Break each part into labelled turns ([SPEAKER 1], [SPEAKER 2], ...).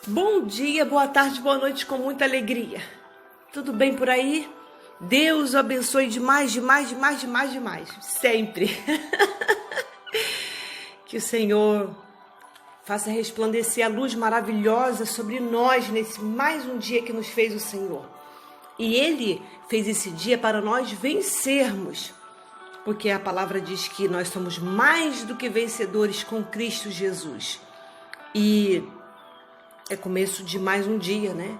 [SPEAKER 1] Bom dia, boa tarde, boa noite, com muita alegria. Tudo bem por aí? Deus o abençoe demais, sempre. Que o Senhor faça resplandecer a luz maravilhosa sobre nós nesse mais um dia que nos fez o Senhor. E Ele fez esse dia para nós vencermos, porque a palavra diz que nós somos mais do que vencedores com Cristo Jesus. E é começo de mais um dia, né?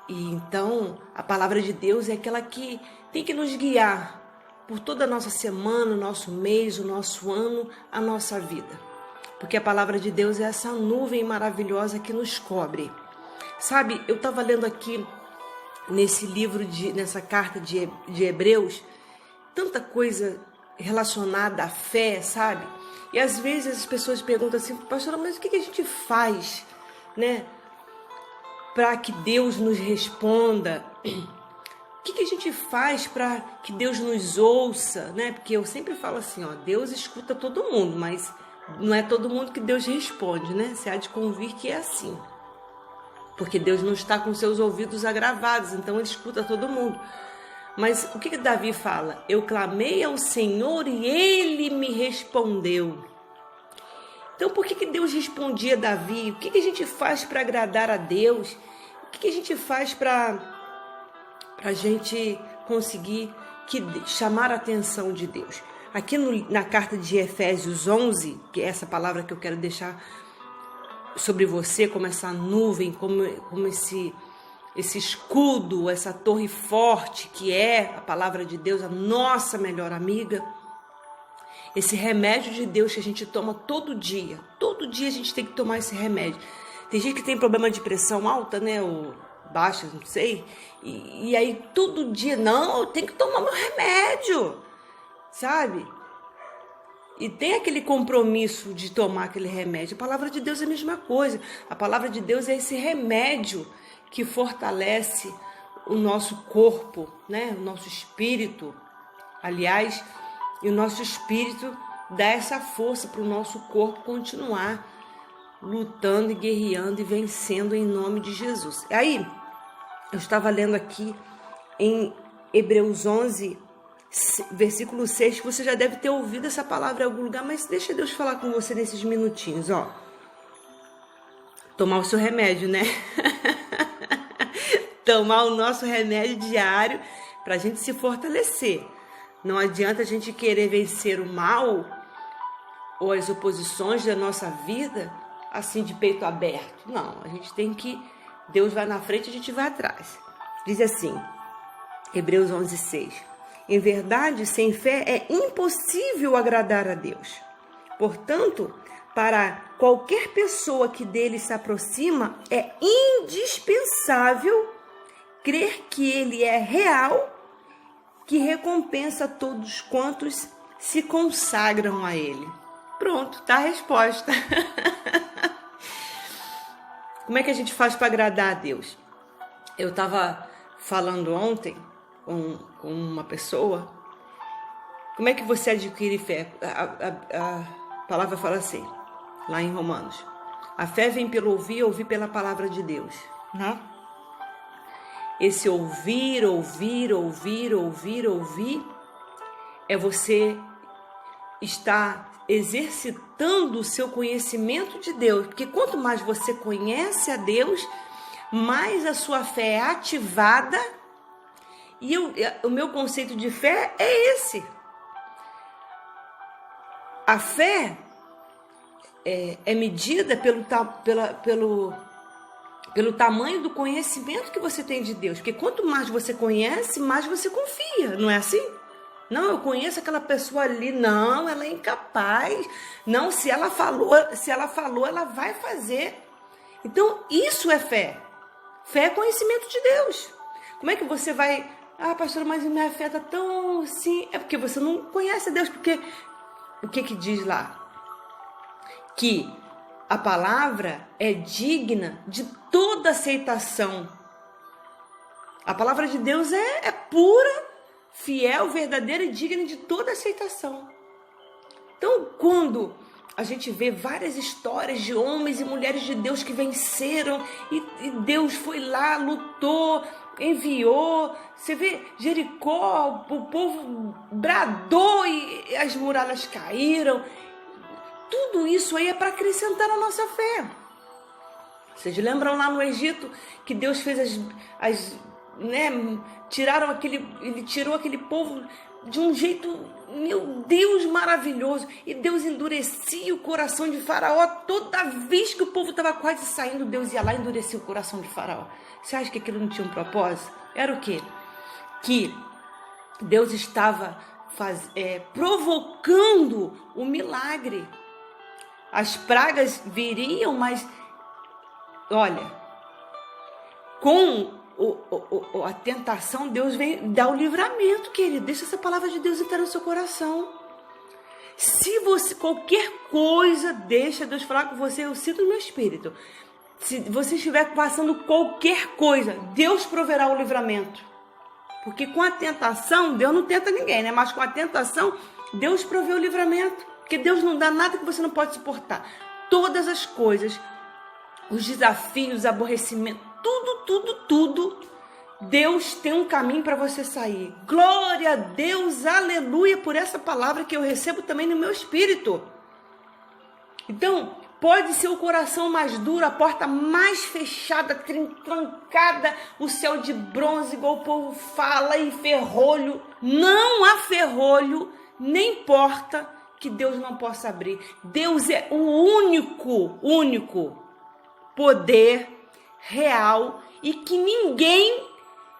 [SPEAKER 1] E então a palavra de Deus é aquela que tem que nos guiar por toda a nossa semana, o nosso mês, o nosso ano, a nossa vida. Porque a palavra de Deus é essa nuvem maravilhosa que nos cobre. Sabe, eu estava lendo aqui nesse livro, nessa carta de Hebreus, tanta coisa relacionada à fé, sabe? E às vezes as pessoas perguntam assim, pastora, mas o que a gente faz, né, para que Deus nos responda? O que a gente faz para que Deus nos ouça, né? Porque eu sempre falo assim, ó, Deus escuta todo mundo, mas não é todo mundo que Deus responde, né? Você há de convir que é assim. Porque Deus não está com seus ouvidos agravados, então Ele escuta todo mundo. Mas o que Davi fala? Eu clamei ao Senhor e Ele me respondeu. Então, por que Deus respondia a Davi? O que a gente faz para agradar a Deus? O que a gente faz para a gente conseguir chamar a atenção de Deus? Aqui na carta de Efésios 11, que é essa palavra que eu quero deixar sobre você, como essa nuvem, como esse escudo, essa torre forte que é a palavra de Deus, a nossa melhor amiga. Esse remédio de Deus que a gente toma todo dia a gente tem que tomar esse remédio. Tem gente que tem problema de pressão alta, né, ou baixa, não sei, e aí todo dia, não, eu tenho que tomar meu remédio, sabe? E tem aquele compromisso de tomar aquele remédio. A palavra de Deus é a mesma coisa. A palavra de Deus é esse remédio que fortalece o nosso corpo, né, o nosso espírito, aliás, e o nosso espírito dá essa força para o nosso corpo continuar lutando e guerreando e vencendo em nome de Jesus. Aí, eu estava lendo aqui em Hebreus 11, versículo 6, que você já deve ter ouvido essa palavra em algum lugar, mas deixa Deus falar com você nesses minutinhos, ó. Tomar o seu remédio, né? Tomar o nosso remédio diário para a gente se fortalecer. Não adianta a gente querer vencer o mal ou as oposições da nossa vida assim de peito aberto. Não, a gente tem que... Deus vai na frente e a gente vai atrás. Diz assim, Hebreus 11, 6. Em verdade, sem fé é impossível agradar a Deus. Portanto, para qualquer pessoa que dele se aproxima, é indispensável crer que ele é real, que recompensa todos quantos se consagram a ele. Pronto, tá a resposta. Como é que a gente faz para agradar a Deus? Eu estava falando ontem com uma pessoa. Como é que você adquire fé? A palavra fala assim, lá em Romanos. A fé vem pelo ouvir, ouvir pela palavra de Deus, né? Esse ouvir é você estar exercitando o seu conhecimento de Deus. Porque quanto mais você conhece a Deus, mais a sua fé é ativada. E o meu conceito de fé é esse. A fé é medida pelo tamanho do conhecimento que você tem de Deus. Porque quanto mais você conhece, mais você confia. Não é assim? Não, eu conheço aquela pessoa ali. Não, ela é incapaz. Não, se ela falou, ela vai fazer. Então, isso é fé. Fé é conhecimento de Deus. Como é que você vai... Ah, pastora, mas minha fé está tão assim... É porque você não conhece Deus. Porque o que diz lá? Que a palavra é digna de toda aceitação. A palavra de Deus é pura, fiel, verdadeira e digna de toda aceitação. Então, quando a gente vê várias histórias de homens e mulheres de Deus que venceram e Deus foi lá, lutou, enviou. Você vê Jericó, o povo bradou e as muralhas caíram. Tudo isso aí é para acrescentar a nossa fé. Vocês lembram lá no Egito que Deus fez ele tirou aquele povo de um jeito, meu Deus, maravilhoso. E Deus endurecia o coração de Faraó. Toda vez que o povo estava quase saindo, Deus ia lá e endurecia o coração de Faraó. Você acha que aquilo não tinha um propósito? Era o quê? Que Deus estava provocando o milagre. As pragas viriam, mas olha, com a tentação, Deus vem dar o livramento, querido. Deixa essa palavra de Deus entrar no seu coração. Se você, qualquer coisa, deixa Deus falar com você, eu sinto no meu espírito. Se você estiver passando qualquer coisa, Deus proverá o livramento. Porque com a tentação, Deus não tenta ninguém, né? Mas com a tentação, Deus provê o livramento. Porque Deus não dá nada que você não pode suportar. Todas as coisas, os desafios, os aborrecimentos, tudo, Deus tem um caminho para você sair. Glória a Deus, aleluia, por essa palavra que eu recebo também no meu espírito. Então, pode ser o coração mais duro, a porta mais fechada, trancada, o céu de bronze, igual o povo fala, e ferrolho. Não há ferrolho, nem porta que Deus não possa abrir. Deus é o único poder real e que ninguém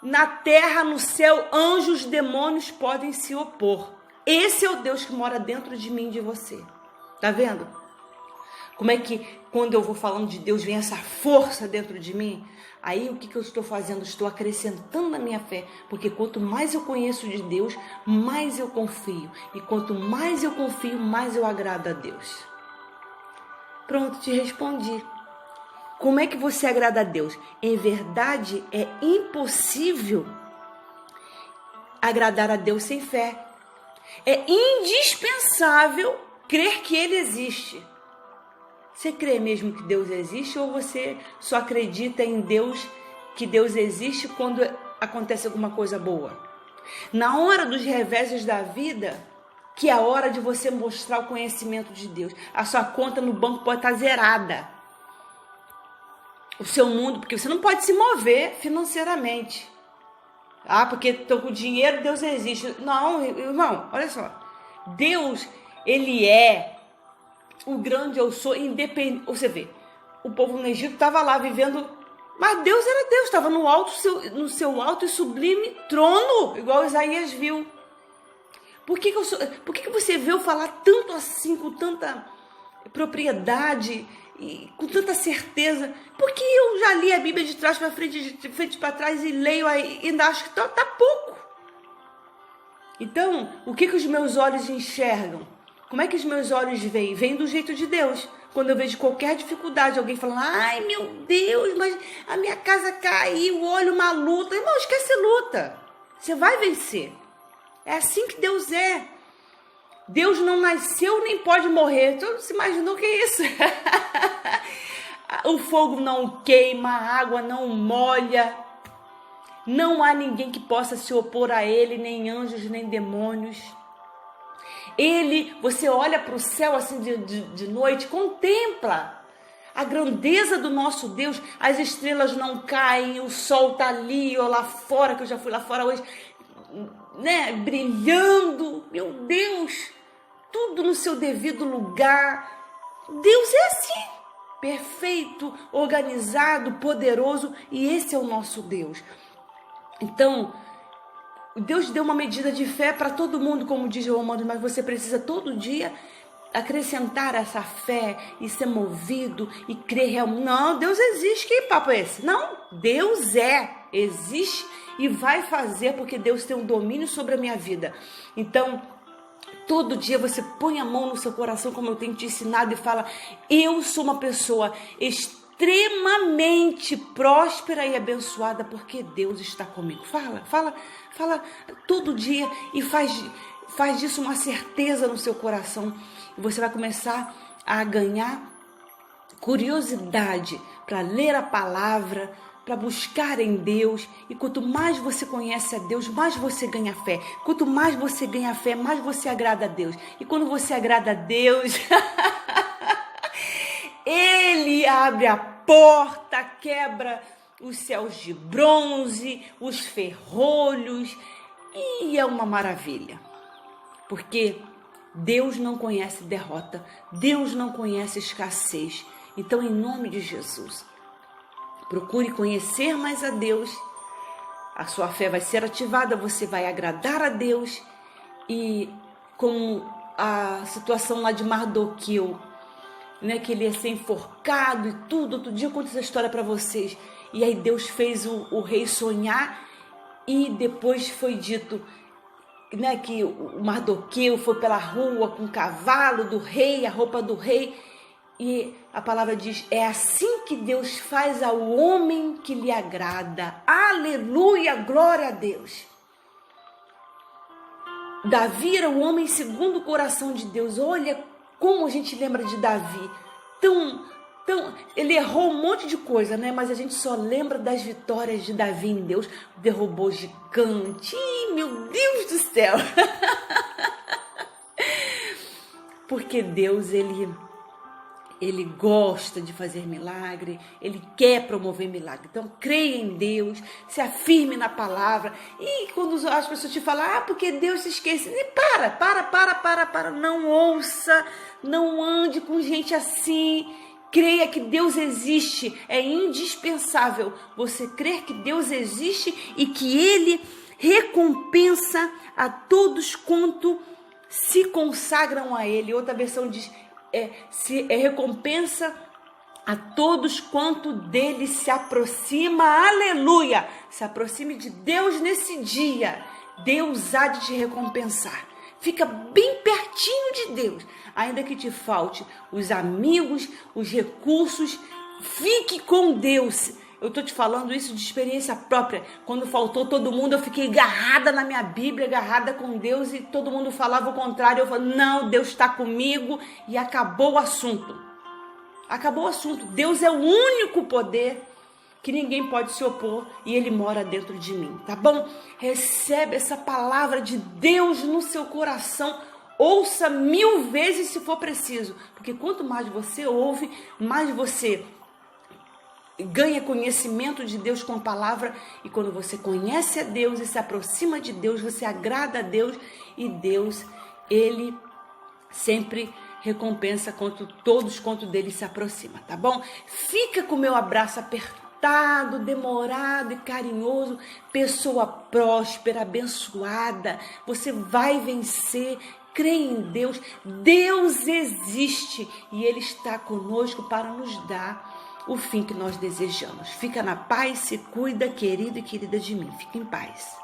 [SPEAKER 1] na terra, no céu, anjos, demônios podem se opor. Esse é o Deus que mora dentro de mim e de você. Tá vendo? Como é que quando eu vou falando de Deus vem essa força dentro de mim? Aí o que eu estou fazendo? Estou acrescentando na minha fé. Porque quanto mais eu conheço de Deus, mais eu confio. E quanto mais eu confio, mais eu agrado a Deus. Pronto, te respondi. Como é que você agrada a Deus? Em verdade, é impossível agradar a Deus sem fé. É indispensável crer que Ele existe. Você crê mesmo que Deus existe ou você só acredita em Deus, que Deus existe quando acontece alguma coisa boa? Na hora dos reveses da vida, que é a hora de você mostrar o conhecimento de Deus, a sua conta no banco pode estar zerada. O seu mundo, porque você não pode se mover financeiramente. Ah, porque estou com dinheiro, Deus existe. Não, irmão, olha só. Deus, Ele é o grande eu sou, independente. Você vê, o povo no Egito estava lá vivendo, mas Deus era Deus, estava no seu alto e sublime trono, igual Isaías viu. Por que você veio falar tanto assim, com tanta propriedade e com tanta certeza? Porque eu já li a Bíblia de trás para frente, de frente para trás e leio aí, e ainda acho que tá pouco. Então, o que os meus olhos enxergam? Como é que os meus olhos veem? Vêm do jeito de Deus. Quando eu vejo qualquer dificuldade, alguém falando, ai meu Deus, mas a minha casa caiu, olha uma luta. Irmão, esquece luta. Você vai vencer. É assim que Deus é. Deus não nasceu nem pode morrer. Então, você imaginou o que é isso? O fogo não queima, a água não molha. Não há ninguém que possa se opor a Ele, nem anjos, nem demônios. Ele, você olha para o céu assim de noite, contempla a grandeza do nosso Deus. As estrelas não caem, o sol está ali, ou lá fora, que eu já fui lá fora hoje, né, brilhando. Meu Deus, tudo no seu devido lugar. Deus é assim, perfeito, organizado, poderoso, e esse é o nosso Deus. Então, Deus deu uma medida de fé para todo mundo, como diz o Romano, mas você precisa todo dia acrescentar essa fé e ser movido e crer realmente. Não, Deus existe, que papo é esse? Não, Deus existe e vai fazer, porque Deus tem um domínio sobre a minha vida. Então, todo dia você põe a mão no seu coração, como eu tenho te ensinado, e fala, eu sou uma pessoa extremamente próspera e abençoada, porque Deus está comigo. Fala todo dia e faz disso uma certeza no seu coração. E você vai começar a ganhar curiosidade para ler a palavra, para buscar em Deus. E quanto mais você conhece a Deus, mais você ganha fé. Quanto mais você ganha fé, mais você agrada a Deus. E quando você agrada a Deus, Ele abre a porta, quebra os céus de bronze, os ferrolhos, e é uma maravilha. Porque Deus não conhece derrota, Deus não conhece escassez. Então, em nome de Jesus, procure conhecer mais a Deus, a sua fé vai ser ativada, você vai agradar a Deus. E como a situação lá de Mardoqueu, né, que ele ia ser enforcado e tudo, outro dia eu conto essa história para vocês. E aí Deus fez o rei sonhar, e depois foi dito, né, que o Mardoqueu foi pela rua com o cavalo do rei, a roupa do rei. E a palavra diz, é assim que Deus faz ao homem que lhe agrada. Aleluia, glória a Deus. Davi era o homem segundo o coração de Deus. Olha como a gente lembra de Davi. Ele errou um monte de coisa, né? Mas a gente só lembra das vitórias de Davi em Deus. Derrubou gigante. Ih, meu Deus do céu. Porque Deus, Ele gosta de fazer milagre, Ele quer promover milagre. Então, creia em Deus, se afirme na palavra. E quando as pessoas te falam, porque Deus se esquece, para. Não ouça, não ande com gente assim. Creia que Deus existe, é indispensável você crer que Deus existe e que Ele recompensa a todos quanto se consagram a Ele. Outra versão diz, recompensa a todos quanto dele se aproxima. Aleluia! Se aproxime de Deus nesse dia, Deus há de te recompensar. Fica bem pertinho de Deus, ainda que te falte os amigos, os recursos, fique com Deus. Eu estou te falando isso de experiência própria. Quando faltou todo mundo, eu fiquei agarrada na minha Bíblia, agarrada com Deus, e todo mundo falava o contrário. Eu falei, não, Deus está comigo, e acabou o assunto. Acabou o assunto. Deus é o único poder que ninguém pode se opor, e Ele mora dentro de mim, tá bom? Recebe essa palavra de Deus no seu coração. Ouça 1000 vezes se for preciso, porque quanto mais você ouve, mais você ganha conhecimento de Deus com a palavra. E quando você conhece a Deus e se aproxima de Deus, você agrada a Deus, e Deus, Ele sempre recompensa todos quanto dele se aproxima, tá bom? Fica com o meu abraço apertado, demorado e carinhoso. Pessoa próspera, abençoada, você vai vencer. Creia em Deus. Deus existe e Ele está conosco para nos dar o fim que nós desejamos. Fica na paz, se cuida, querido e querida de mim. Fica em paz.